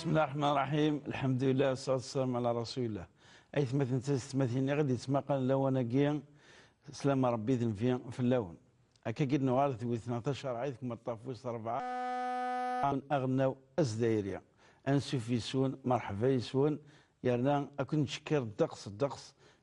بسم الله الرحمن الرحيم. الحمد لله والصلاة والسلام على رسول الله. أي ثمثين تستمثين غادي يتسمقن لون كيان سلام ربي ذنفين في اللون. هكا قد نوارث و 12 عيدكم الطافوس 4 أغنوا أزدايريا أنسو في سون مرحبا يسون يرنا أكون نشكر الدقس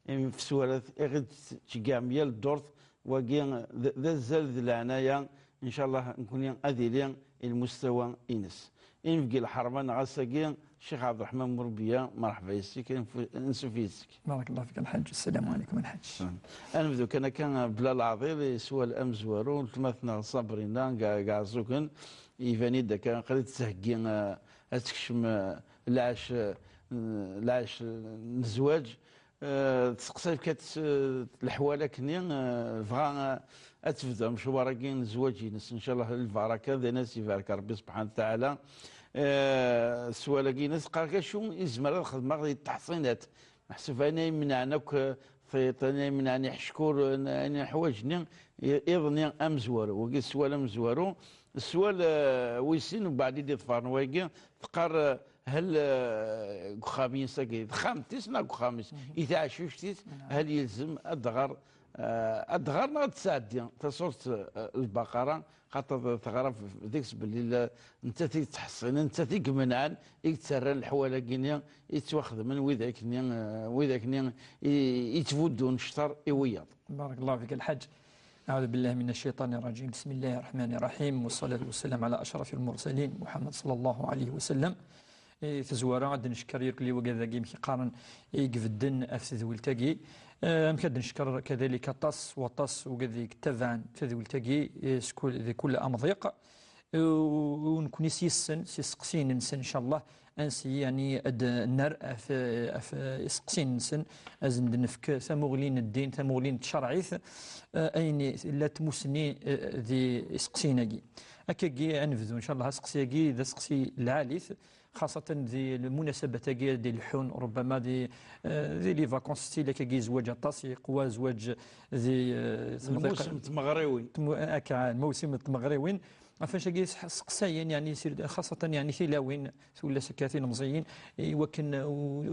في سوالات غير تجامية الدورت وكيان ذا الزل ذي العناية إن شاء الله نكون أذيلين المستوى إنس. إن بقي الحرمان غاساكين الشيخ عبد الرحمن مربية مرحبا يسيك نسو فيسك. بارك الله فيك الحاج. السلام عليكم الحاج. أنا بدو كان بلا العظيم سوى الأمزوارو تمثنا صابرينا كاع زوكن يفاني دا كان قريت تسهكين أتكشم العاش الزواج تسقسي كات الحواله كني فغا اتفدا مشوار كاين زواجي ان شاء الله البركه ذا ناس يبارك ربي سبحانه وتعالى. سوالا كاينس قال شو يزمر الخدمه غير التحصينات نحسب انا يمنعناك فيط انا يمنعني حشكور انا حوايجني اظني امزوار وكي السؤال امزوارو السؤال ويسين وبعد يدي ظفار واقي تقار هل خاميس ساكي خامتيس ناك خامس اذا عشوشتيس هل يلزم الدغار ما تساعد تصورت البقره خاطر تغرف ديك باللي انت تحصين انت منعان يتسرى الحواله كينيا يتواخذ من وذاك يتفودون شطر يويض. بارك الله فيك الحاج. أعوذ بالله من الشيطان الرجيم. بسم الله الرحمن الرحيم والصلاة والسلام على أشرف المرسلين محمد صلى الله عليه وسلم. تزوارا غادي نشكر يركلي وكذا كيمكي قارن يقفدن أفسد ولتاكي مكاد نشكر كذلك طاس وطاس وكذلك تفعن فذي ولتاكي ذي كل أمضيق ونكون سيسقسين نسن إن شاء الله أنسي يعني النار أف يسقسين نسن أزن نفك ثمغلين الدين ثمغلين تشرعيث أين لا تمسني ذي يسقسيناكي أكاكي أنفذو إن شاء الله سقسياكي ذا سقسي العاليث خاصة ذي المناسبة تاكي دي الحون ربما ذي لي فاكونس ستيل كاكي زواج طاسي قوا زواج ذي الموسم التمغريوي أكا الموسم التمغريوين فاش كي سقساين يعني خاصة يعني ثلاوين ولا سكاتين مزيين وكن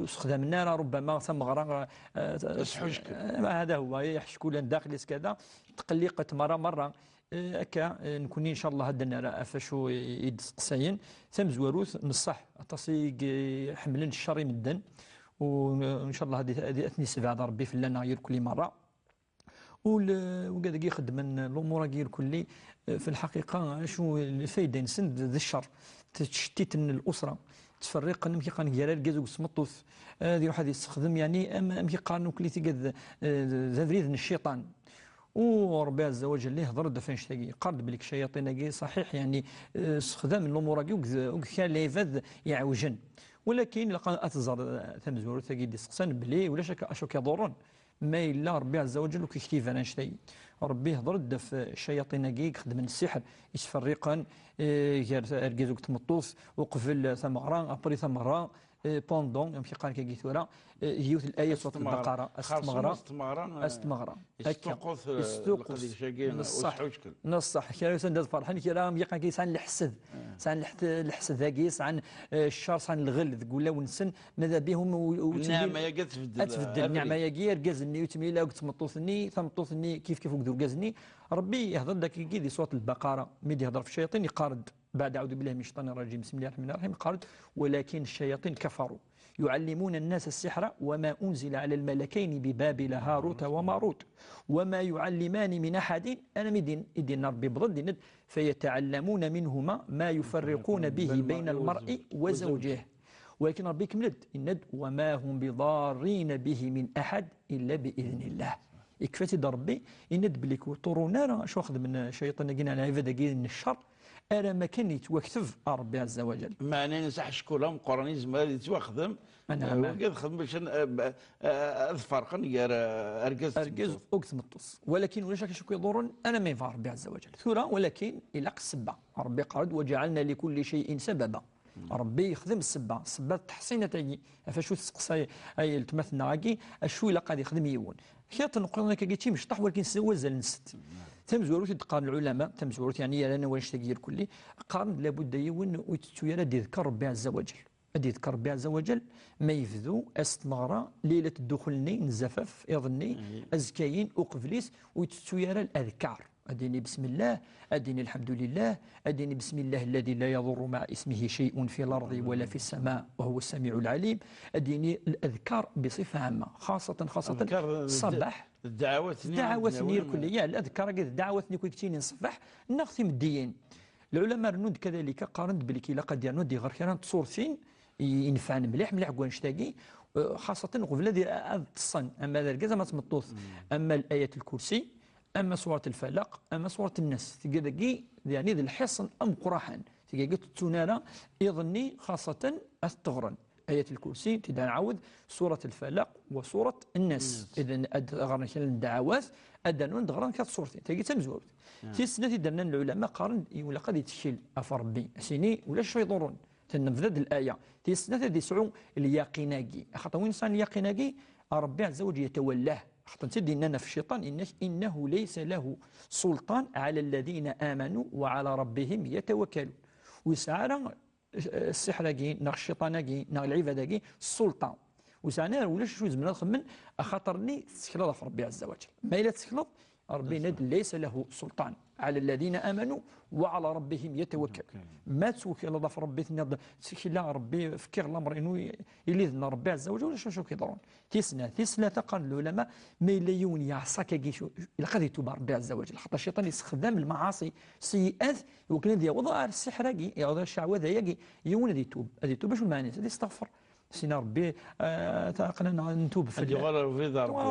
استخدامنا ربما ثم غرا هذا هو يحشكوا داخل كذا تقليقة مرة أكا نكون إن شاء الله هدنا فاشو يدسقساين ثم زواروث نصح تصيق حملن الشر مدن وإن شاء الله هذه أثني سبعة ربي في لنا غير كل مرة وقاعد يخدم الامور غير كلي في الحقيقه شو الفايده نسند ذا الشر تشتيت الاسره تفرق مكي قان ديال الكازو سمطوث هذه واحد يستخدم يعني مكي قانو كلي تيقاد ذا فريد الشيطان وربي عز وجل اللي هضر دفنش تاقي قرد بلك شياطين صحيح يعني استخدام الامور وكان ليفذ يعوجن ولكن لقى اتزر ثمزور تاقي دي سقسان بلي ولا شك اشو كيضرون ما إلا ربي عز وجل وكيكتيف أنا شتي ربي هضر دف الشياطين كيك خدم السحر يتفرقا غير اركيزوك تمطوس وقفل ثمغران ابري ثمغران بوندون يمكن قال كي ثورا هيوت الايه صوت البقره استمغرا يستوقف نصح كي سند فرحان كي راه يقا كيسان الحسد سان الحسد ذاكيس عن الشر سان الغل تقول له ونسن ماذا بهم نعمه يا تفدل نعمه يا كي ركزني وتميلا وتمطوثني ثمطوثني كيف ودور كازني ربي يهضر لك كي صوت البقره ميدي يهضر في الشياطين يقارد بعد أعوذ بالله من الشيطان الرجيم بسم الله الرحمن الرحيم قالت ولكن الشياطين كفروا يعلمون الناس السحر وما أنزل على الملكين ببابل هاروت وماروت وما يعلمان من أحد أنا مدين ربي بضد فيتعلمون منهما ما يفرقون به بين المرء وزوجه ولكن ربي كملت الند وما هم بضارين به من أحد إلا بإذن الله يكفي ربي الند بليك طرونا شو أخذ من الشيطان جينا على عبادة من الشر أنا ما كان يتوكتف ربي عز وجل. معنى نسح شكولهم قرانيزم اللي يتوخذم أنا خدم باش فرقا أركز مطوس ولكن ولا شك شكو يضرون أنا ما ينفع ربي عز وجل ثورة ولكن إلى السبة ربي قرد وجعلنا لكل شيء سببا ربي يخدم السبة التحصينة تاعي فشو تسقسي أي التمثلنا غاكي شو إلا قاعد يخدم يون خيط نقول لك كي مش طح ولكن سوى نست تمزوروت تقارن العلماء تمزوروت يعني انا واش تغيير كلي قارن لابد يون ويتشويرا يذكر ربي عز وجل غادي يذكر ربي عز وجل ما يفذو استنغرا ليله الدخول الزفاف يظني ازكاين وقفليس ويتسويرا الاذكار أديني بسم الله، أديني الحمد لله، أديني بسم الله الذي لا يضر مع اسمه شيء في الأرض ولا في السماء وهو السميع العليم. أديني الأذكار بصفة عامة خاصة الصباح الدعوات نير كلية الأذكار الدعوات نير كتيني نصبح نختم الدين. العلماء رنود كذلك قارنت بلكي لقد يرنود غير كان تصورتين ينفعن مليح كوانشتاقي خاصة قبل ديال التصن أما ذا الكازا ما تمطوث أما الآية الكرسي أما سورة الفلق أما سورة الناس تلقى يعني ذي الحصن أم قراحان تلقى تتونانا يظني خاصة أستغرن آية الكرسي تدعى نعود سورة الفلق وسورة الناس إذا أغرنا الدعوات أدنون دغران كانت صورتين تلقى تنزور في السنة درنا العلماء قارن ولا قد يتشيل أفربي سيني ولا شي يضرون تنفذ الآية في السنة دي سعو اليقيناقي خاطر وين إنسان اليقيناقي ربي عز وجل يتولاه خاطر تدي إننا في الشيطان إنه ليس له سلطان على الذين آمنوا وعلى ربهم يتوكلون ويسعى السحرقي ناغ الشيطانقي ناغ العبادقي السلطان وسعنا ولا شو زمنا نخمن خاطرني تسكلط في ربي عز وجل ما إلا تسكلط ربي ند ليس له سلطان على الذين آمنوا وعلى ربهم يتوكل ما توكل الله في ربي لا ربي فكر الأمر إنه يليذنا ربي عز وجل ولا شو كيضرون تيسنا قال العلماء ما إلا يون يعصاك كيشو لقد يتوب ربي عز وجل خاطر الشيطان يستخدم المعاصي سيئات وكان ذي وضع السحر يوضع الشعوذة يجي يون ذي يتوب باش المعنى ذي يستغفر سينا ربي قلنا نتوب في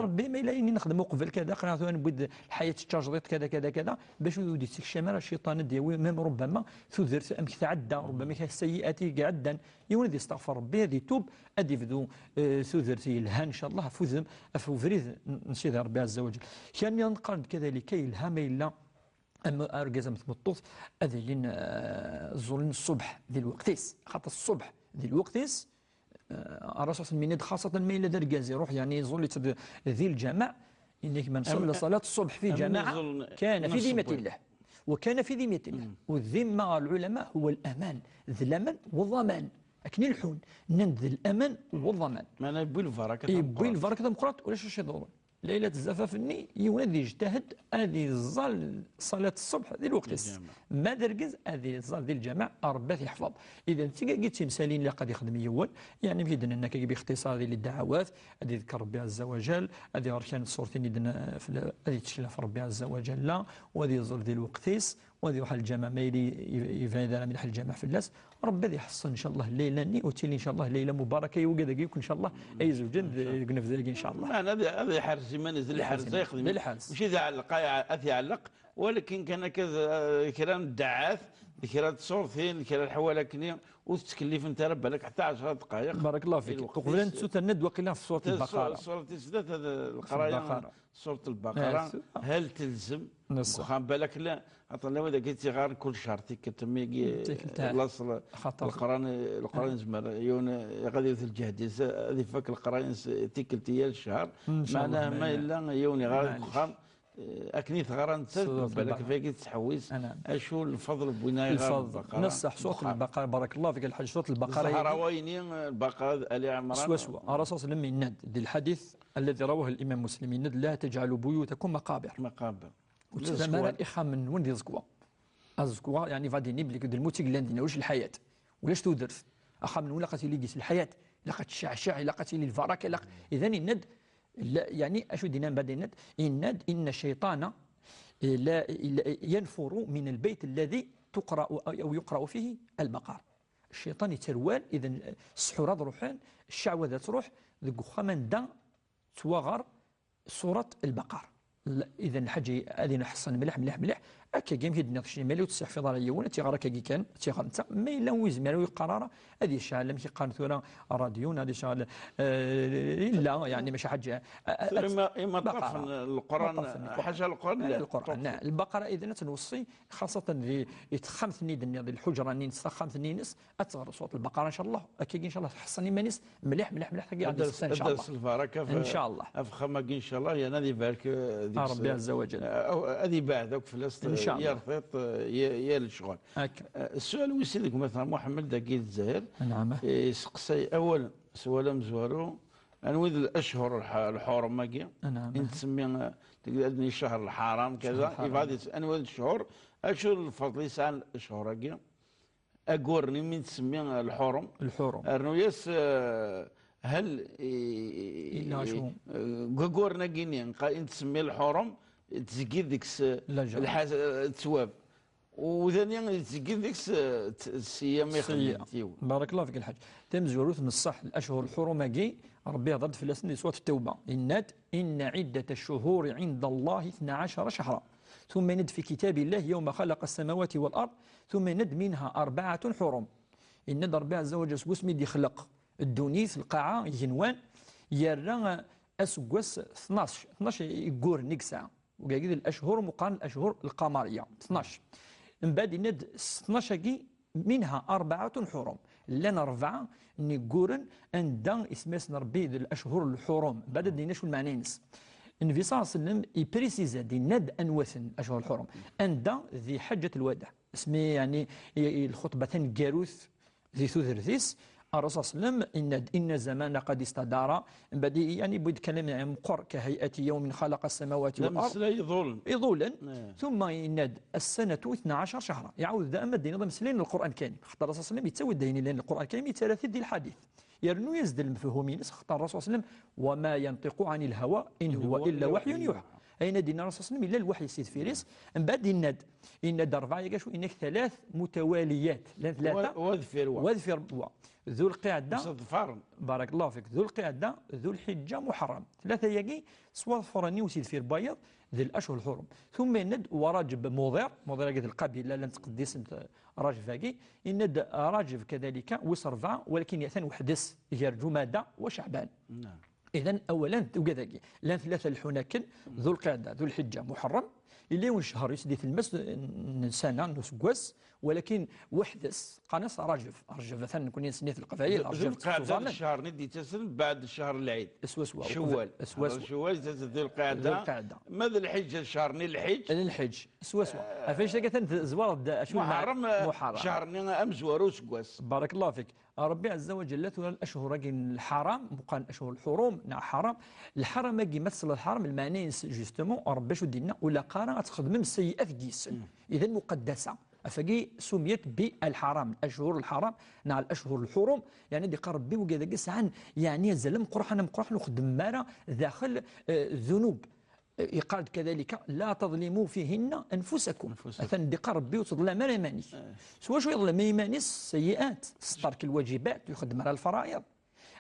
ربي ما الا اني نخدم قبل كذا قلنا نبد الحياه التجريط كذا كذا كذا باش يودي الشمال الشيطان ديالو ميم ربما ثذر امك تعدى ربما كاين السيئات عدا يولد يستغفر ربي هذه توب ادي فدو ثذرتي الها ان شاء الله فوزم فريد نشيد ربي عز وجل كان ينقل كذلك كي الها الا اما ارجازم مطوط هذه لين زولين الصبح ذي الوقتيس خاطر الصبح ذي الوقتيس الرسول من خاصة ما إلى درجة يروح يعني يظل ذي الجماع إنك من صلى صلاة الصبح في جماعة كان في ذمة الله وكان في ذمة الله والذمة العلماء هو الأمان الأمن والضمان أكن الحون نند الأمان والضمان ما أنا يبوي البركة يبوي البركة المقرات ولا شو يضرون ليلة الزفاف الني يولد يجتهد هذه الظل صلاة الصبح ذي الوقت ما درجز هذه الظل ذي الجماعة ربي يحفظ إذا تلقى تمثالين اللي قد يخدم يول يعني بيدنا أنك باختصار للدعوات هذه ذكر ربي عز وجل هذه أركان الصورتين يدنا في هذه تشيلها في ربي عز وجل لا وهذه الظل ذي الوقتيس وهذه واحد الجامع ما يفيد من حل الجامع في الناس ربي ذي يحصل ان شاء الله الليله ني وتيلي ان شاء الله ليله مباركه يوجد دقيق ان شاء الله اي زوجين يقنا في ذلك ان شاء الله هذا حارس ما نزل حارس يخدم ماشي ذا علق يعلق ولكن كان كذا كلام الدعاث ذكرى صورتين ذكرى الحواله كنيه وتتكلف انت بالك حتى 10 دقائق بارك الله فيك قبل ان تسوت الند وقيلا في سوره البقره سوره السدات هذا القرايه سوره البقره هل تلزم وخا بالك لا عطنا اذا قلتي غير كل شهر كتمي الاصل القران زمر يون غادي في الجهد هذه فك القران تيكلتي الشهر معناه ما الا يوني غير خام اكني ثغران بالك فيك تحويس اشو الفضل بويناي الفضل نصح سوره البقره بارك الله فيك الحج سوره البقره الزهراويني البقره ال عمران سوا الرسول لم يند ذي الحديث الذي رواه الامام مسلم يند لا تجعلوا بيوتكم مقابر وتسمى الاخا من وين يزكوا ازكوا يعني غادي نبلك الموت لندنا واش الحياه ولاش تودرت اخا من ولا قتيلي قيس الحياه لقد الشعشع لقد البركه اذا الند يعني اشو دينا بعد الند ان الشيطان لا ينفر من البيت الذي تقرا او يقرا فيه البقر الشيطان يتروال اذا السحور روحان الشعوذه تروح ذوك خمن دا توغر سوره البقر اذا الحاجه هذه نحصن مليح هكا كيم كيدنا شي مالي وتستحفظ على يونا تيغرا كي كان تيغرا انت ما الا ويز مالو قراره هذه الشعله ماشي قال ثورة راديو هذه شغله لا يعني ماشي حاجه اما طرف القران حاجه القران نعم البقره اذا تنوصي خاصه يتخمثني دنيا الحجره ني نستخمثني نس اتغر صوت البقره ان شاء الله هكا ان شاء الله تحصني مانيس مليح حتى ان شاء الله البركه ان شاء الله افخمك ان شاء الله يا نادي بارك ربي عز وجل هذه بعدك في شاء الله. يرفض يا الشغل. هكا. السؤال ويسيدك مثلا محمد داكي الزهير نعم. يسقسي اولا سؤال مزوارو انوذ الاشهر الحرم ماكي نعم. نسمي تقدر شهر الحرام كذا يفادي انوذ الشهور اشهر الفضل يسال الشهور هاكي اقورني من تسمي الحرم ارنو يس هل إلا شو قورنا كيني تسمي الحرم تزكي ديك الثواب وثانيا تزكي ديك السيام يخدم. بارك الله فيك الحاج. تم زوروث من الصح الاشهر الحرم كي ربي هضرت في الاسن سوره التوبه ان عده الشهور عند الله 12 شهرا ثم ند في كتاب الله يوم خلق السماوات والارض ثم ند منها 4 حرم. ان ربي عز وجل سمي دي خلق الدونيس القاعه ينوان يرى اسقس 12 يقور نكسا وقاعد الاشهر مقارنه الاشهر القمريه 12 من بعد ند 12 كي منها 4 حرم لنا 4 نقورن ان اسمس ربي الاشهر الحرم بعد دينا شو المعنى نس النبي صلى الله عليه وسلم يبريسيزا دي ند انوثن اشهر الحرم ان ذي حجه الوداع اسمي يعني الخطبه جاروث ذي ثوثرثيس الرسول صلى الله عليه وسلم إن الزمان قد استدار بدي يعني بود كلام عن مقر كهيئة يوم خلق السماوات والأرض يظولا ثم يند السنة 12 شهرا يعود دائما دين نظام سلين القرآن الكريم خطر الرسول صلى الله عليه وسلم يتسوي الدين لأن القرآن الكريم يتلاثي دي الحديث يرنو يزد المفهومين خطر الرسول صلى الله عليه وسلم وما ينطق عن الهوى إن هو إلا وحي يوحى أين دين الرسول صلى الله عليه وسلم إلا الوحي السيد فيريس من بعد إند 4 يقاشوا إنك 3 متواليات لا 3 واذفر ذو القعدة بارك الله فيك ذو القعدة ذو الحجة محرم 3 يجي سوا فراني وسيد فير بايض ذي الأشهر الحرم ثم يند وراجب مضير قد القبيلة لن تقدس راجب فاقي يند راجب كذلك وصر 4 ولكن يأثن وحدث غير جمادة وشعبان. نعم. إذن أولا وكذاك لان 3 الحناكن ذو القعدة ذو الحجة محرم اللي هو شهر يسدي في المس سنة نسقوس ولكن وحدث قناص رجف مثلا نكون نسني في القبائل ذو القعدة الشهر ندي تسل بعد الشهر العيد شوال ذو القعدة ماذا الحجة الشهر الحج سواسوا فاش كانت زوار شو محرم شهر امزورو سقواس. بارك الله فيك. ربي عز وجل ثنا الاشهر الحرام مقال الاشهر الحرم حرام الحرم كي مثل الحرم المعنى جوستومون ربي شو دينا ولا قارا تخدم السيئات كيس اذا مقدسه افقي سميت بالحرام الاشهر الحرام نع الاشهر الحرم يعني دي ربي وكذا قس عن يعني زلم قرحنا مقرح نخدم مارا داخل ذنوب يقال كذلك لا تظلموا فيهن انفسكم مثلا دي ربي وتظلم ما يماني سوا شو يظلم يماني السيئات ترك الواجبات يخدم على الفرائض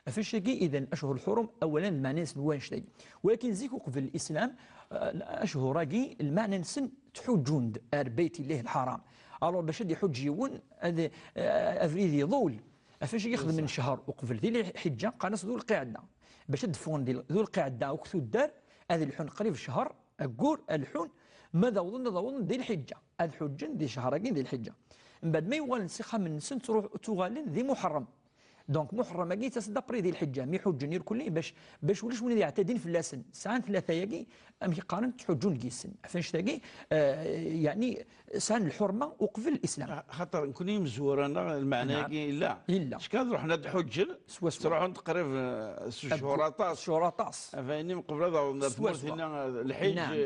فاش اذا الاشهر الحرم اولا المعنى نوان شيء ولكن زيكو في الاسلام الاشهر راكي المعنى نسن تحجون بيت الله الحرام الو باش يحج يون هذا افريد يضول فاش يخدم من شهر وقبل ذي الحجه قناص ذو القعده باش تفون ذو القعده وكثو الدار هذا الحون قريب الشهر أقول الحون ماذا وظن ذي الحجة الحجة ذي شهرين ذي الحجة من بعد ما يوال نسخة من سن تروح تغالين ذي محرم دونك محرم كي تصدق بري ذي الحجة مي حجن يركلني باش ولاش من يعتدين في اللسن ساعات 3 يجي أم قارن تحجون كيسن فاش تلاقي يعني سان الحرمة وقبل الإسلام خاطر نكون مزورنا المعنى لا شكون رحنا تحجن تروحوا تقريب شهورطاس فاني من قبل هذا الحج نعم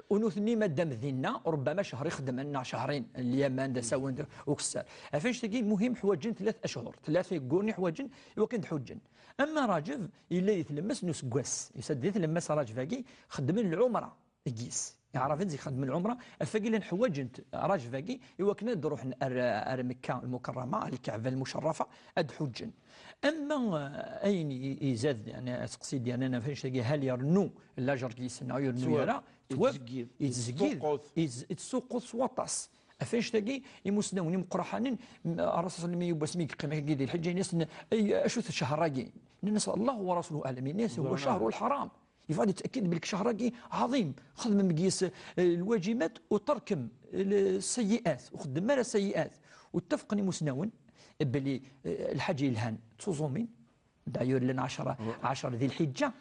ونوثني مادام ذينا ربما شهر يخدم لنا شهرين اليمن دا ساون وكسار فاش تلاقي المهم حواجن 3 أشهر 3 يقولني حواجن وكنت حجن اما راجل الا يتلمس نسقواس يسد يتلمس راجل فاقي خدم العمره يقيس يعرف انزي خدم العمره فاقي لان حواجن راجل فاقي يوكنا نروح مكه المكرمه الكعبه المشرفه اد حجن اما اين يزاد يعني تقصيد يعني انا فاش هل يرنو الاجر كيسنا يرنو يرى يتزكيد يتسوق سواطاس فاش تلاقي يمسنوني مقرحانين الرسول صلى الله عليه وسلم يبسمي قيمه كيدي الحجه الناس اشوث شهراكي الناس الله ورسوله اعلم الناس هو شهر الحرام يفضل يتاكد بلك شهراكي عظيم خدم مقيس الواجبات وتركم السيئات وخدم مال السيئات واتفقني مسنون بلي الحج الهان تصومين داير لنا 10 ذي الحجه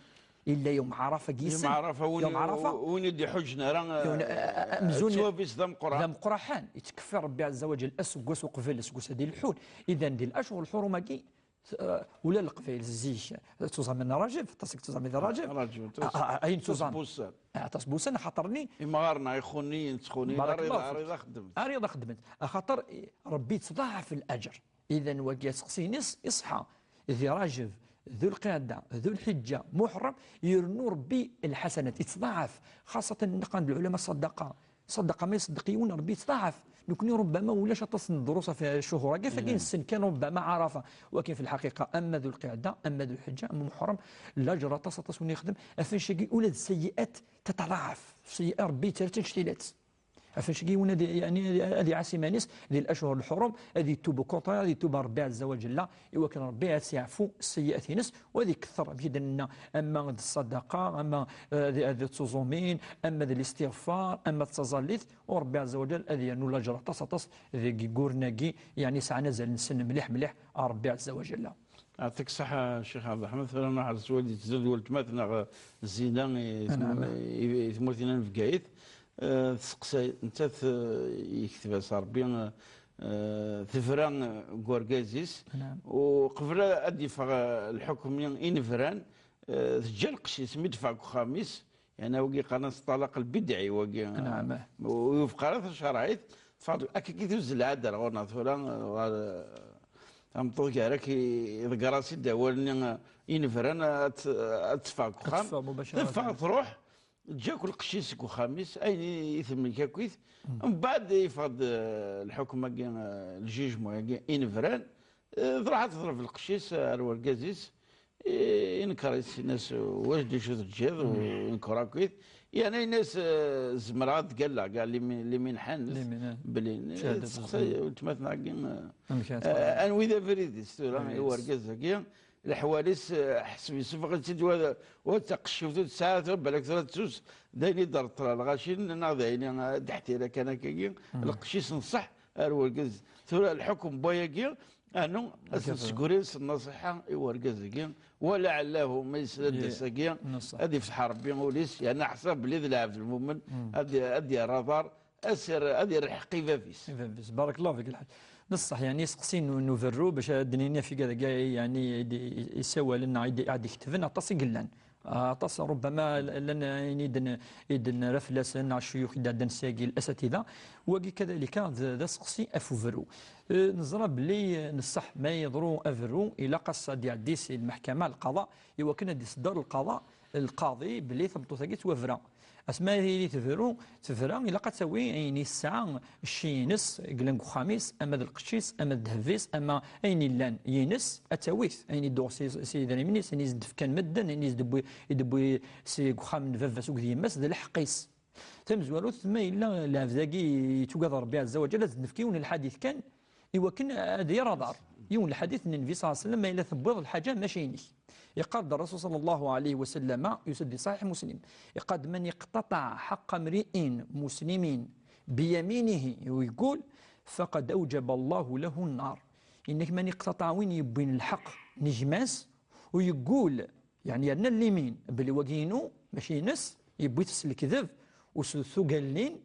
الا يوم عرفه يوم عرفه وين يدي حجنا راه مزون توابيس ذم قرى ذم قرحان يتكفى ربي عز وجل اسقس وقفل اسقس هذه الحول. اذا دي الاشهر الحرمه كي ولا القفيل الزيش توزع من راجب تصك توزع من راجب اين توزع بوسان تصبوسان خاطرني مغارنا يخوني تخوني رضا خدمت رضا خدمت خاطر ربي تضاعف الاجر. اذا وكي سقسي يصحى ذي راجب ذو القعده ذو الحجه محرم يرنو ربي الحسنات يتضاعف. خاصه نقال العلماء صدقه ما يصدقيون ربي يتضاعف. نكوني ربما ولاش تصل الدروس في الشهور كيف كاين السن كان ربما عرفه ولكن في الحقيقه اما ذو القعده اما ذو الحجه اما محرم لاجر تصل يخدم افاش اولاد السيئات تتضاعف سيئه ربي تشتيلات فاش كيون يعني هذه عاسمانيس هذه الاشهر الحرم هذه توب كونطرا هذه توب ربي عز وجل ايوا كان ربي يعفو السيئات ناس وهذه كثر بيدنا اما الصدقه اما التصومين اما الاستغفار اما التزليت وربي عز وجل هذه انه لاجر تص ذي كورناكي يعني ساعه نزل نسن مليح ربي عز وجل. يعطيك الصحة الشيخ عبد الرحمن. فلان واحد السؤال يتزاد ولتماثنا الزينة يثمرتنا في قايث تسقسي انت يكتب ربي ثفران كوركازيس وقبل ادي الحكم انفران تجا القشيس مدفع خامس يعني وكي قناص الطلاق البدعي وكي نعم ويوفق على شرعيت تفضل اكي توز العاده غورنا ثوران امطوك راك يذكر راسي داولني انفران اتفاق خام تدفع تروح جاك القشيسك وخامس اين يثم الكاكويث من بعد يفض الحكم الجيجمو انفران راح تضرب القشيس الوركازيس ينكر الناس واش دي شو تجيض وينكر كويث يعني الناس زمرات قال اللي من حانس بلي تماثنا ان وذا فريدس وركاز الحوادث حسب يصفق تدوى وتقشف ساعات بالك ثلاث سوس دايني درت الغاشين ناضيين تحت اذا كان كاين القشيس نصح الوركز ثورة الحكم بوياكي انو السكوريس النصيحه يوركز ولعله ما يسد ساكي هذه يفتح ربي وليس يعني حسب بلي العبد المؤمن هذه الرادار اسر هذه الحقي فافيس بارك الله فيك الحاج بصح يعني سقسين نوفرو باش الدنيا في كذا يعني يسوى لنا عاد يكتفنا عطاس قلان عطاس ربما لنا يدن رفلس لنا الشيوخ يدن ساقي الاساتذه وكي كذلك ذا سقسي افوفرو نزرى بلي نصح ما يضرو افرو الى قصه ديال ديس المحكمه القضاء ايوا كنا ديس دار القضاء القاضي بلي ثبتو ثاقي توفرا اسماء هي تفرا الا قد تسوي يعني الساعه الشينس قلنكو خامس اما القشيس اما الدهفيس اما اين لان ينس اتاويث اين دوسي سيدنا منيس اني زدف كان مدن اني يدبوي سي خام فافا سوق ديماس ذا الحقيس تمزوالو ثم الا لافزاكي توقظ ربي عز وجل نفكيون الحديث كان ايوا كان هذا رادار يوم الحديث ان النبي صلى الله عليه وسلم الا ثبض الحاجه ماشي يقال الرسول صلى الله عليه وسلم يسد صحيح مسلم يقال من يقتطع حق امرئ مسلم بيمينه ويقول فقد اوجب الله له النار. انك من يقتطع وين يبين الحق نجماس ويقول يعني أن اليمين بلي وقينو ماشي نس يبوي الكذب وسوثو قالين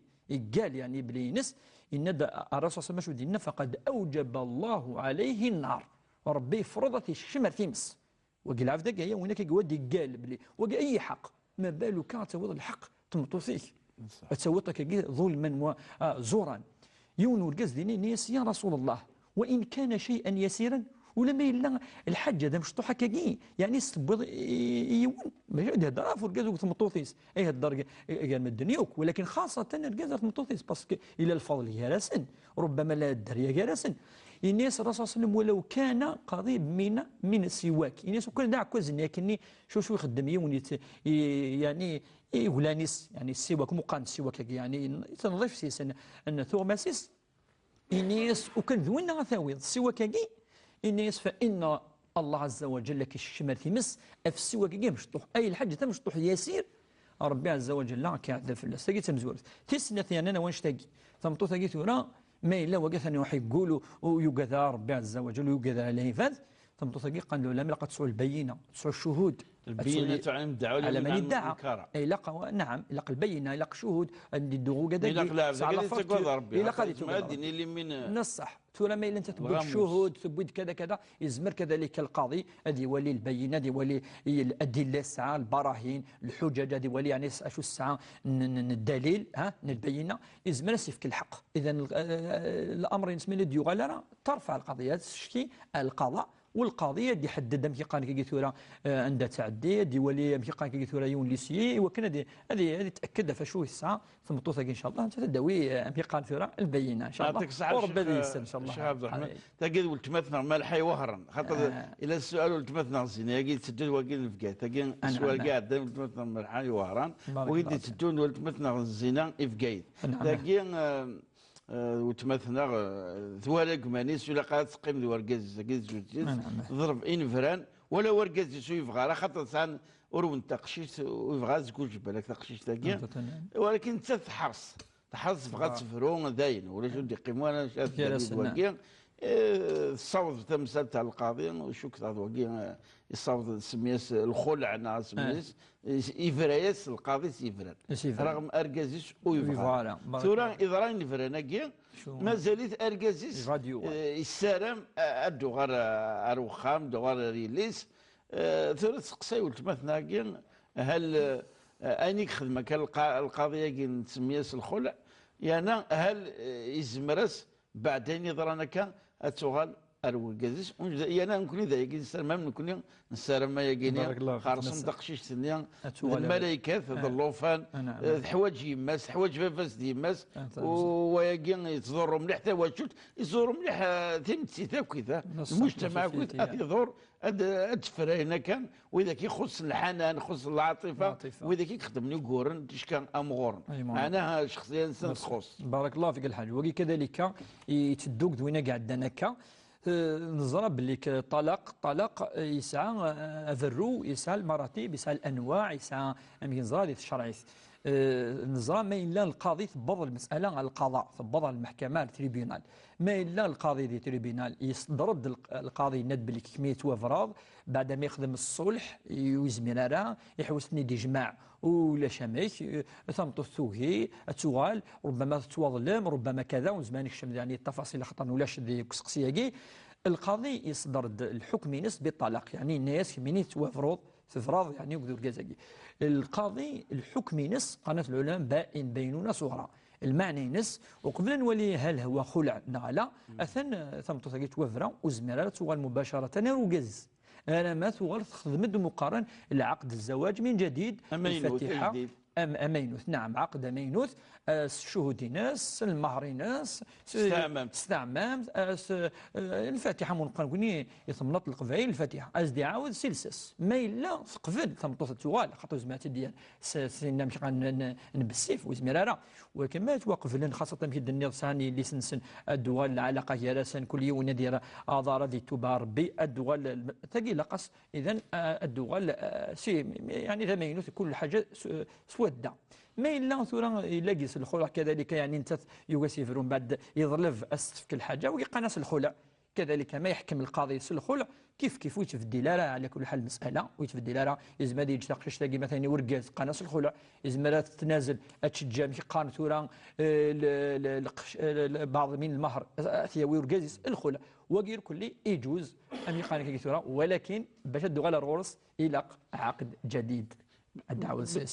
قال يعني بلي نس ان الرسول صلى الله عليه وسلم فقد اوجب الله عليه النار وربي فرضت الشمر تيمس وقال عفدا كايا وينك يودي قال بلي وقال اي حق ما بالو كان توض الحق تمطوثيك تسوطك ظلما وزورا يون ورقز ديني نيس يا رسول الله وان كان شيئا يسيرا ولما يلا الحج هذا مشطوحه كاكي يعني استبض يون ماشي هذا فرقاز تمطوثيس اي هالدرجه قال من الدنيوك ولكن خاصه الرقاز تمطوثيس باسكو الى الفضل يا ربما لا الدريه يا الناس الرسول صلى الله عليه وسلم ولو كان قريب من السواك الناس كل داع كوزن لكني شو يخدم يوم يعني يقولانيس يعني السواك مقان السواك يعني تنظيف سيس ان ثوماسيس الناس وكان ذوينا ثاوي السواك الناس فان الله عز وجل كالشمر تمس في السواك مشطوح اي الحج تمشطوح يسير ربي عز وجل لا كيعذب في الله تاقي تمزور تسنى ثاني انا وين تاقي ثمطو ثاقي ثورا ما إلا وقثني وحي يقولوا ويقذا ربي عز وجل ويقذا عليه فاذ ثم تصدق قال له لا لقد تسعوا البينة تسعوا الشهود البينة عن الدعوة على من ادعى الكارة. نعم إلا البينة إلا شهود اللي دوغو كذا إلا قال اللي من نصح ثم ما إلا أنت تثبت شهود ثبت كذا كذا يزمر كذلك القاضي هذه ولي البينة هذه ولي الأدلة الساعة البراهين الحجج هذه ولي يعني شو الساعة الدليل البينة يزمر يفك الحق. إذا الأمر يسمى لي ديوغالا ترفع القضية تشكي القضاء والقاضي يدي حدد مشي قال كي ثوره عندها تعدي دي ولي مشي قال كي ثوره يون ليسي وكان هذه تاكد فشو الساعه ثم توثق ان شاء الله تدوي مشي قال ثوره البينه ان شاء الله وربي ييسر ان شاء الله. الشيخ عبد الرحمن تاكد ولتمثنا ما الحي وهرا خاطر الى السؤال ولتمثنا زين يجي تسجل وكيل الفقات تاكد السؤال قاعد ولتمثنا ما الحي وهرا ويدي تسجل ولتمثنا الزنا افقايد تاكد وتمثلنا ثوالك مانيس ولا قاعد تقيم ذو ورقاز ضرب انفران ولا ورقاز يسوي يبغى على خاطر سان ورون تقشيش ويبغى زكوج بالك تقشيش تاكي ولكن انت تحرص بغا تفرون داين ولا شو دي قيموانا شاد الصوت تمثال تاع القاضي وشوك تاع الوكيل الصوت سميس الخلع انا سميس يفرايس القاضي سيفران رغم اركازيس ويفران ثورا اذا راني فراناكي مازالت اركازيس السلام ادو غير اروخام دو غير ريليس ثورا تسقسي ولتمثنا هل انيك خدمه كان القضيه كي نسميس الخلع يعني هل يزمرس بعدين يضرنا كان اتوغال اروكازيس انا نكون ذا يجي نسلم نكون نسلم ما يجيني خارصم دقشيش ثانيه الملائكات الضلوفان حوايج يماس حوايج فافاس ديماس ويجي يتضروا مليح حتى واشوت يزوروا مليح تمتي كذا المجتمع كذا يضر ادفرينا كان واذا كيخص الحنان خص العاطفه واذا كيخدمني كورن كان امغور معناها شخصيا انسان تخص. بارك الله فيك الحاج وكذلك يتدوك دوينا قاعد هكا نضرب لك طلاق يسعى افرو يسعى المراتب يسعى الانواع يسعى نزرا الشرعي نزرا ما الا القاضي ثبض المساله على القضاء ثبض المحكمه التريبيونال ما الا القاضي دي تريبيونال يصدرد القاضي يند بلي كميه وفراض بعد ما يخدم الصلح يزمر يحوسني دي جماع ولا شميك ثم الثوهي التوغال ربما تظلم ربما كذا وزمانك شم يعني التفاصيل خطر ولاش دي كسقسياكي القاضي يصدر الحكم ينس بالطلاق يعني الناس من توفرض تفرض يعني يقدر كذاكي القاضي الحكم ينس قناه العلماء بائن بينونه صغرى المعنى ينس وقبل نولي هل هو خلع لا اثن ثم توفر وزميرة توغال مباشره وجز انا ما ثغال خدمت مقارن العقد الزواج من جديد الفاتحه أمينوث نعم عقد أمينوث شهود ناس المهر ناس استعمام الفاتحة منقنقني يثمنط القفايل الفاتحة أزدي عاود سلسس ما إلا قفل ثمطوث التوال خاطر زمات ديال سينا مش نبسيف وزميرارا وكما توقف خاصة في الدنيا ثاني اللي سنسن الدول العلاقة هي راسن كل يوم ندير آذار دي تبار ربي الدول تقي لقص إذا الدول يعني ثمينوث كل حاجة ودا ما إلا ثورة يلاقيس الخلع كذلك يعني انت يوسفرون بعد يظلف أسفك الحاجة ويقناس الخلع كذلك ما يحكم القاضي الخلع كيف ويتفدي لا على كل حال مسألة ويتفدي لا يزمد يجتقش تلاقي مثلا ورقاز قناص الخلع يزمد تتنازل اتشجع مش قان ثورة بعض من المهر ثيوي ورقاز الخلع وغير كل يجوز أم يقان ثورة ولكن باش الدغال الغورس إلى عقد جديد الدعوة انت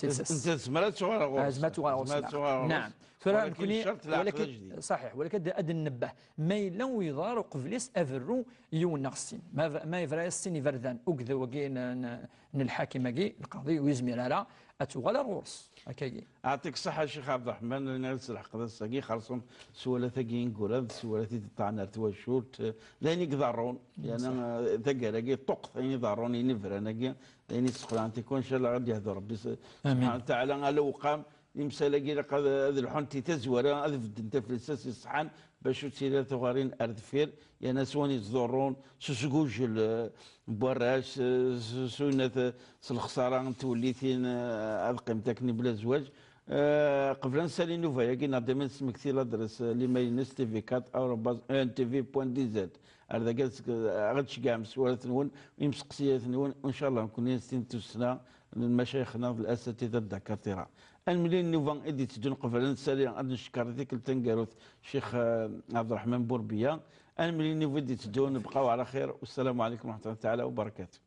زمرات صغار نعم ولكن صحيح ولكن ادن النبه ما الا ويضار قفليس افرو يونغسين ما يفرا السين فردان وكذا وكاين الحاكم القاضي ويزمر على اتوغال الغورس هكاكي. يعطيك الصحة الشيخ عبد الرحمن الناس الحق الساقي خلصهم سوالة كين كوراد سوالة تطعنا توشوت لاني قدرون يعني تقرا طق ثاني ضارون ينفرنا لاني سخران تكون ان شاء الله غادي يهدر ربي سبحانه وتعالى على وقام يمسالا لك هذا الحنتي تزورا هذا انت في الاساس الصحان باش تسير ثغارين اردفير يا ناس وين يزورون سوسكوج بوراش سنة الخسارة توليتين هذا قيمتك بلا زواج قبل نسالي نوفا يا كي نعطي من اسمك كثير ادرس اللي ما ينس تي في 4 او تي في بوان دي زد هذا قالت غتشكع مسؤولات نون ويمسقسيات نون وان شاء الله نكون نستين توسنا مشايخنا الاساتذه الدكاتره. الملي نوفا ادي تدون قبل نسالي نشكر ذيك التنقالوت الشيخ عبد الرحمن بوربيه. الملي نوفا ادي تدون بقاو على خير والسلام عليكم ورحمه الله تعالى وبركاته.